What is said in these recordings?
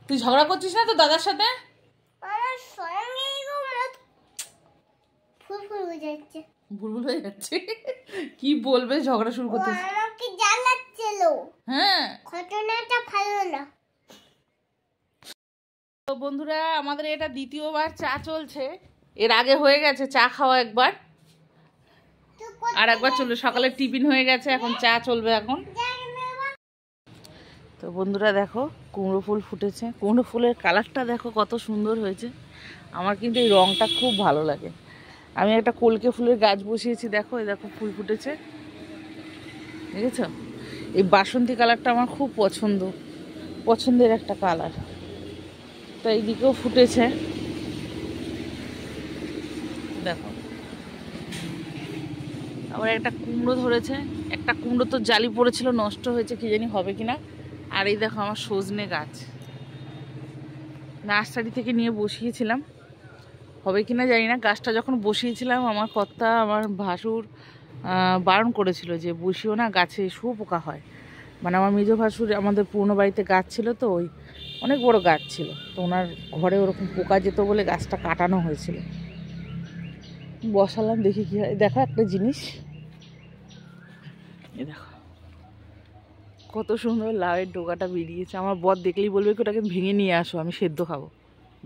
তুই ঝগড়া করছিস না তো দাদার সাথে? ভুল হয়ে যাচ্ছে। কি বলবে, ঝগড়া শুরু করতে? হ্যাঁ, ঘটনাটা ভালো না। তো বন্ধুরা, আমাদের এটা দ্বিতীয়বার চা চলছে। এর আগে হয়ে গেছে চা খাওয়া একবার, আর একবার চলবে। সকালে টিফিন হয়ে গেছে, এখন চা চলবে এখন। তো বন্ধুরা দেখো, কুমড়ো ফুল ফুটেছে। কুমড়ো ফুলের কালারটা দেখো কত সুন্দর হয়েছে। আমার কিন্তু এই রঙটা খুব ভালো লাগে। আমি একটা কলকে ফুলের গাছ বসিয়েছি, দেখো এই দেখো ফুল ফুটেছে, দেখেছ? এই বাসন্তী কালারটা আমার খুব পছন্দের একটা কালার। তো এইদিকেও ফুটেছে দেখো। আবার একটা কুমড়ো ধরেছে। একটা কুমড়ো তো জালি পড়েছিল, নষ্ট হয়েছে, কি জানি হবে কিনা। আর এই দেখো আমার সজনে গাছ, নার্সারি থেকে নিয়ে বসিয়েছিলাম, হবে কিনা জানি না। গাছটা যখন বসিয়েছিলাম আমার কর্তা, আমার ভাসুর বারণ করেছিল যে বসিও না, গাছে শুয়োপোকা হয়। মানে আমার মেজ ভাসুর আমাদের পুরনো বাড়িতে গাছ ছিল, তো ওই অনেক বড় গাছ ছিল, তো ওনার ঘরে ওরকম পোকা যেত বলে গাছটা কাটানো হয়েছিল। বসালাম, দেখি কি হয়। দেখো একটা জিনিস, এই দেখো কত সুন্দর লাউয়ের ডোকাটা বেরিয়েছে। আমার বর দেখলেই বলবে কি ওটাকে ভেঙে নিয়ে আসো, আমি সেদ্ধ খাবো,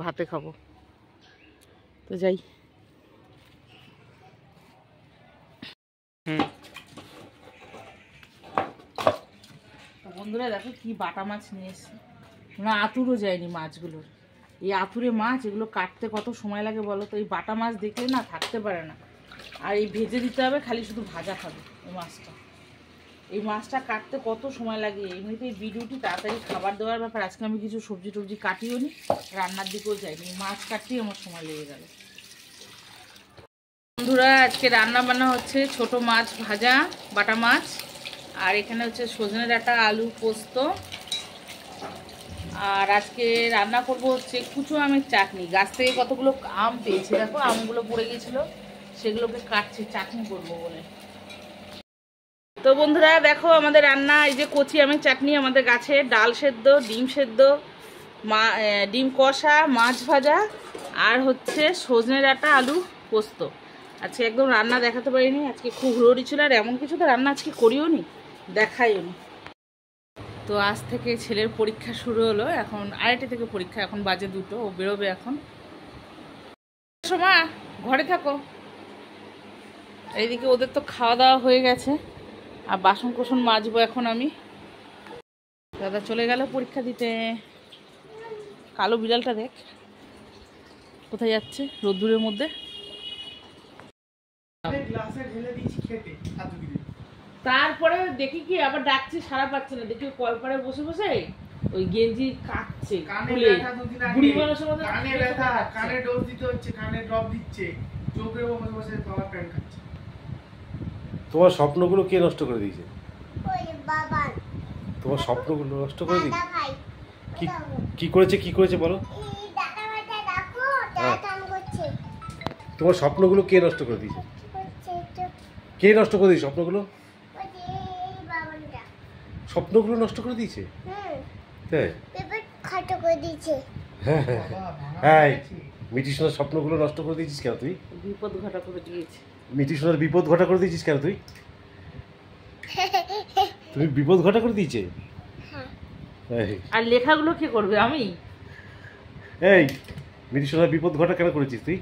ভাতে খাবো। তো যাই। বন্ধুরা দেখো কি বাটা মাছ নিয়ে এসছে। না আতুরও যায়নি মাছগুলোর। এই আতুরে মাছ, এগুলো কাটতে কত সময় লাগে বলো তো? এই বাটা মাছ দেখলে না থাকতে পারে না। আর এই ভেজে দিতে হবে, খালি শুধু ভাজা খাবে এই মাছটা। এই মাছটা কাটতে কত সময় লাগে। এমনিতেই ভিডিওটি তাড়াতাড়ি খাবার দেওয়ার ব্যাপার। আজকে আমি কিছু সবজি টবজি কাটিও নি, রান্নার দিকেও যাইনি, মাছ কাটতেই আমার সময় লেগে গেল। বন্ধুরা আজকে রান্না বান্না হচ্ছে ছোট মাছ ভাজা, বাটা মাছ, আর এখানে হচ্ছে সজনে ডাঁটা, আলু পোস্ত। আর আজকে রান্না করব হচ্ছে কুচো আমের চাটনি। গাছ থেকে কতগুলো আম পেয়েছি, দেখো আমগুলো পড়ে গেছিলো, সেগুলোকে কাটছি চাটনি করব বলে। তো বন্ধুরা দেখো আমাদের রান্না, এই যে কচি আমের চাটনি আমাদের গাছে, ডাল সেদ্ধ, ডিম সেদ্ধ, ডিম কষা, মাছ ভাজা, আর হচ্ছে সজনে ডাঁটা, আলু পোস্ত। আজকে একদম রান্না দেখাতে পারিনি, আজকে খুব হুড়োড়ি ছিল, আর এমন কিছু তো রান্না আজকে করিও নি, দেখাইও নি। তো আজ থেকে ছেলের পরীক্ষা শুরু হলো, এখন 2:30 থেকে পরীক্ষা, এখন বাজে 2টো, ও বেরোবে এখন। সময় ঘরে থাকো। এইদিকে ওদের তো খাওয়া দাওয়া হয়ে গেছে, আর বাসন কোসন মাজবো এখন আমি। দাদা চলে গেল পরীক্ষা দিতে। কালো বিড়ালটা দেখ কোথায় যাচ্ছে রোদ্দুরের মধ্যে। তারপরে দেখি কি আবার ডাকছে, সারা পাচ্ছে না, দেখি কলপারে বসে বসে ওই গেঞ্জি কাটছে, বুড়ি মানুষের মতো কানে ডোজ দিতে হচ্ছে, কানে ড্রপ দিচ্ছে, চোখে বসে বসে পাওয়ার প্যান্ট খাচ্ছে। তোমার স্বপ্নগুলো কে নষ্ট করে দিয়েছে? তোমার স্বপ্নগুলো নষ্ট করে দিয়েছে? কি করেছে বলো? তোমার স্বপ্নগুলো কে নষ্ট করে দিয়েছে? কে নষ্ট করে দিয়েছে স্বপ্নগুলো? স্বপ্নগুলো নষ্ট করে দিয়েছে? হ্যাঁ, মিটি সোনার স্বপ্নগুলো নষ্ট করে দিয়েছিস কেন তুই? বিপদ ঘটা করে দিয়েছে। মিটি সোনার বিপদ ঘটা করে দিয়েছিস কেন তুই? তুমি বিপদ ঘটা করে দিয়েছে। আর লেখাগুলো কে করবে? আমি। এই মিটি সোনার বিপদ ঘটা কেন করেছিস তুই?